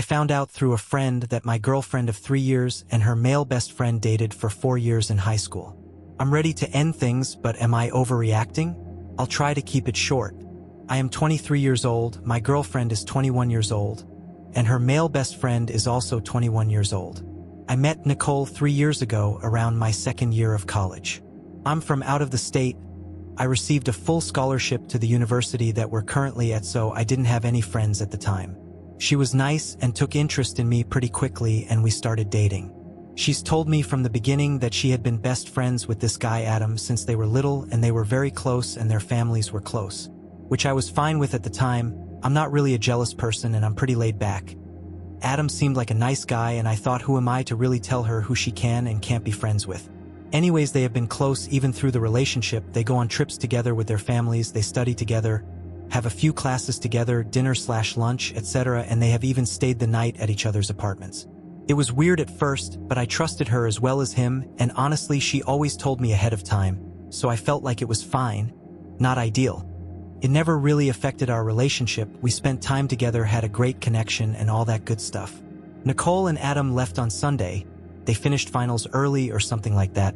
I found out through a friend that my girlfriend of 3 years and her male best friend dated for 4 years in high school. I'm ready to end things, but am I overreacting? I'll try to keep it short. I am 23 years old, my girlfriend is 21 years old, and her male best friend is also 21 years old. I met Nicole 3 years ago around my second year of college. I'm from out of the state. I received a full scholarship to the university that we're currently at, so I didn't have any friends at the time. She was nice and took interest in me pretty quickly, and we started dating. She's told me from the beginning that she had been best friends with this guy Adam since they were little, and they were very close and their families were close, which I was fine with at the time. I'm not really a jealous person and I'm pretty laid back. Adam seemed like a nice guy, and I thought, who am I to really tell her who she can and can't be friends with? Anyways, they have been close even through the relationship. They go on trips together with their families, they study together, have a few classes together, dinner/lunch, etc., and they have even stayed the night at each other's apartments. It was weird at first, but I trusted her as well as him, and honestly, she always told me ahead of time, so I felt like it was fine, not ideal. It never really affected our relationship. We spent time together, had a great connection, and all that good stuff. Nicole and Adam left on Sunday. They finished finals early or something like that,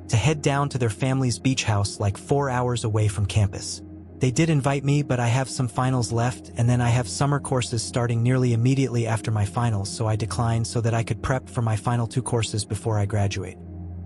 to head down to their family's beach house like 4 hours away from campus. They did invite me, but I have some finals left, and then I have summer courses starting nearly immediately after my finals, so I declined so that I could prep for my final 2 courses before I graduate.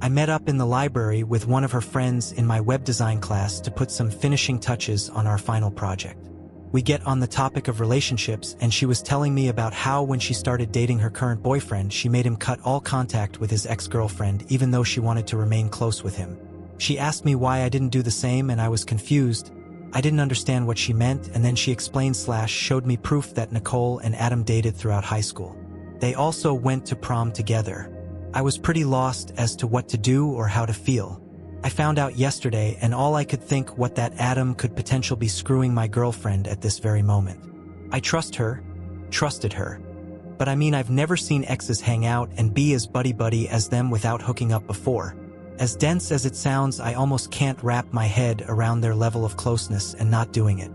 I met up in the library with one of her friends in my web design class to put some finishing touches on our final project. We get on the topic of relationships, and she was telling me about how when she started dating her current boyfriend, she made him cut all contact with his ex-girlfriend even though she wanted to remain close with him. She asked me why I didn't do the same, and I was confused. I didn't understand what she meant, and then she explained/showed me proof that Nicole and Adam dated throughout high school. They also went to prom together. I was pretty lost as to what to do or how to feel. I found out yesterday, and all I could think what that Adam could potentially be screwing my girlfriend at this very moment. I trusted her. But I mean, I've never seen exes hang out and be as buddy-buddy as them without hooking up before. As dense as it sounds, I almost can't wrap my head around their level of closeness and not doing it.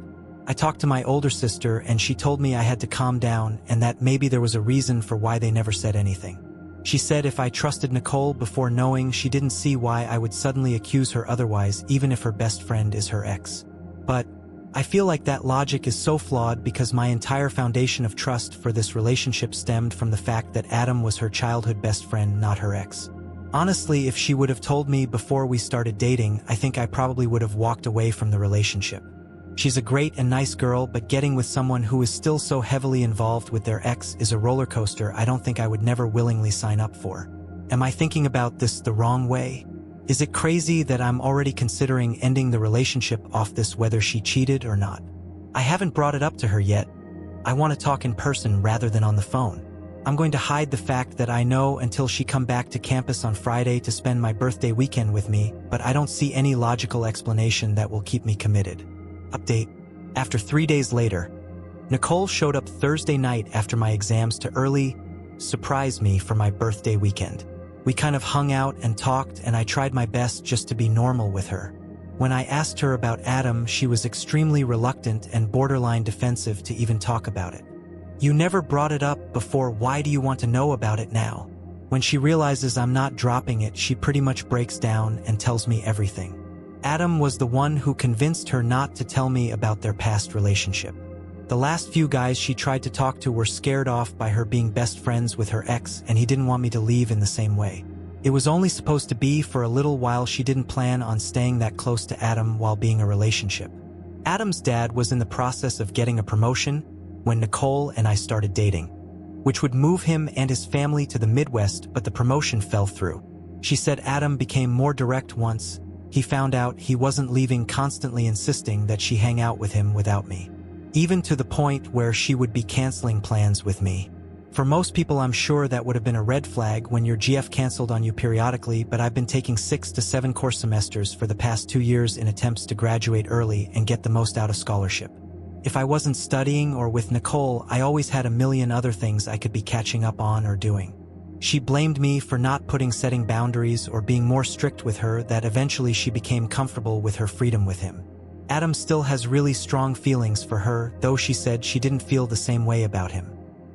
I talked to my older sister, and she told me I had to calm down and that maybe there was a reason for why they never said anything. She said if I trusted Nicole before knowing, she didn't see why I would suddenly accuse her otherwise, even if her best friend is her ex. But I feel like that logic is so flawed because my entire foundation of trust for this relationship stemmed from the fact that Adam was her childhood best friend, not her ex. Honestly, if she would have told me before we started dating, I think I probably would have walked away from the relationship. She's a great and nice girl, but getting with someone who is still so heavily involved with their ex is a roller coaster I don't think I would never willingly sign up for. Am I thinking about this the wrong way? Is it crazy that I'm already considering ending the relationship off this whether she cheated or not? I haven't brought it up to her yet. I want to talk in person rather than on the phone. I'm going to hide the fact that I know until she come back to campus on Friday to spend my birthday weekend with me, but I don't see any logical explanation that will keep me committed. Update. After 3 days later, Nicole showed up Thursday night after my exams to early surprise me for my birthday weekend. We kind of hung out and talked, and I tried my best just to be normal with her. When I asked her about Adam, she was extremely reluctant and borderline defensive to even talk about it. You never brought it up before, why do you want to know about it now? When she realizes I'm not dropping it, she pretty much breaks down and tells me everything. Adam was the one who convinced her not to tell me about their past relationship. The last few guys she tried to talk to were scared off by her being best friends with her ex, and he didn't want me to leave in the same way. It was only supposed to be for a little while. She didn't plan on staying that close to Adam while being a relationship. Adam's dad was in the process of getting a promotion when Nicole and I started dating, which would move him and his family to the Midwest, but the promotion fell through. She said Adam became more direct once he found out he wasn't leaving, constantly insisting that she hang out with him without me, even to the point where she would be canceling plans with me. For most people, I'm sure that would have been a red flag when your GF canceled on you periodically, but I've been taking 6 to 7 course semesters for the past 2 years in attempts to graduate early and get the most out of scholarship. If I wasn't studying or with Nicole, I always had a million other things I could be catching up on or doing. She blamed me for not setting boundaries or being more strict with her, that eventually she became comfortable with her freedom with him. Adam still has really strong feelings for her, though she said she didn't feel the same way about him.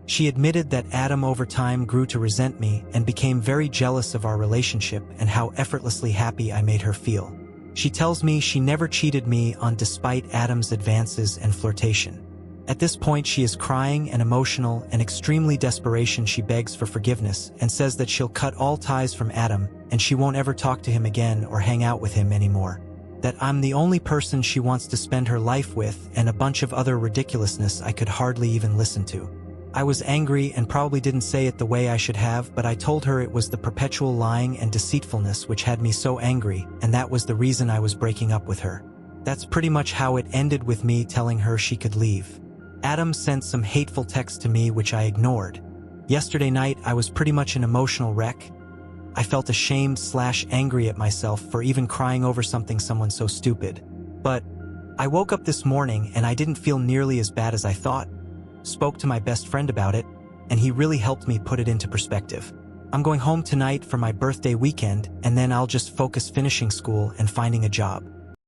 She admitted that Adam over time grew to resent me and became very jealous of our relationship and how effortlessly happy I made her feel. She tells me she never cheated me on despite Adam's advances and flirtation. At this point, she is crying and emotional, and extremely desperation she begs for forgiveness and says that she'll cut all ties from Adam and she won't ever talk to him again or hang out with him anymore. That I'm the only person she wants to spend her life with, and a bunch of other ridiculousness I could hardly even listen to. I was angry and probably didn't say it the way I should have, but I told her it was the perpetual lying and deceitfulness which had me so angry, and that was the reason I was breaking up with her. That's pretty much how it ended, with me telling her she could leave. Adam sent some hateful texts to me which I ignored. Yesterday night I was pretty much an emotional wreck. I felt ashamed/angry at myself for even crying over someone so stupid. But I woke up this morning and I didn't feel nearly as bad as I thought. Spoke to my best friend about it, and he really helped me put it into perspective. I'm going home tonight for my birthday weekend, and then I'll just focus finishing school and finding a job.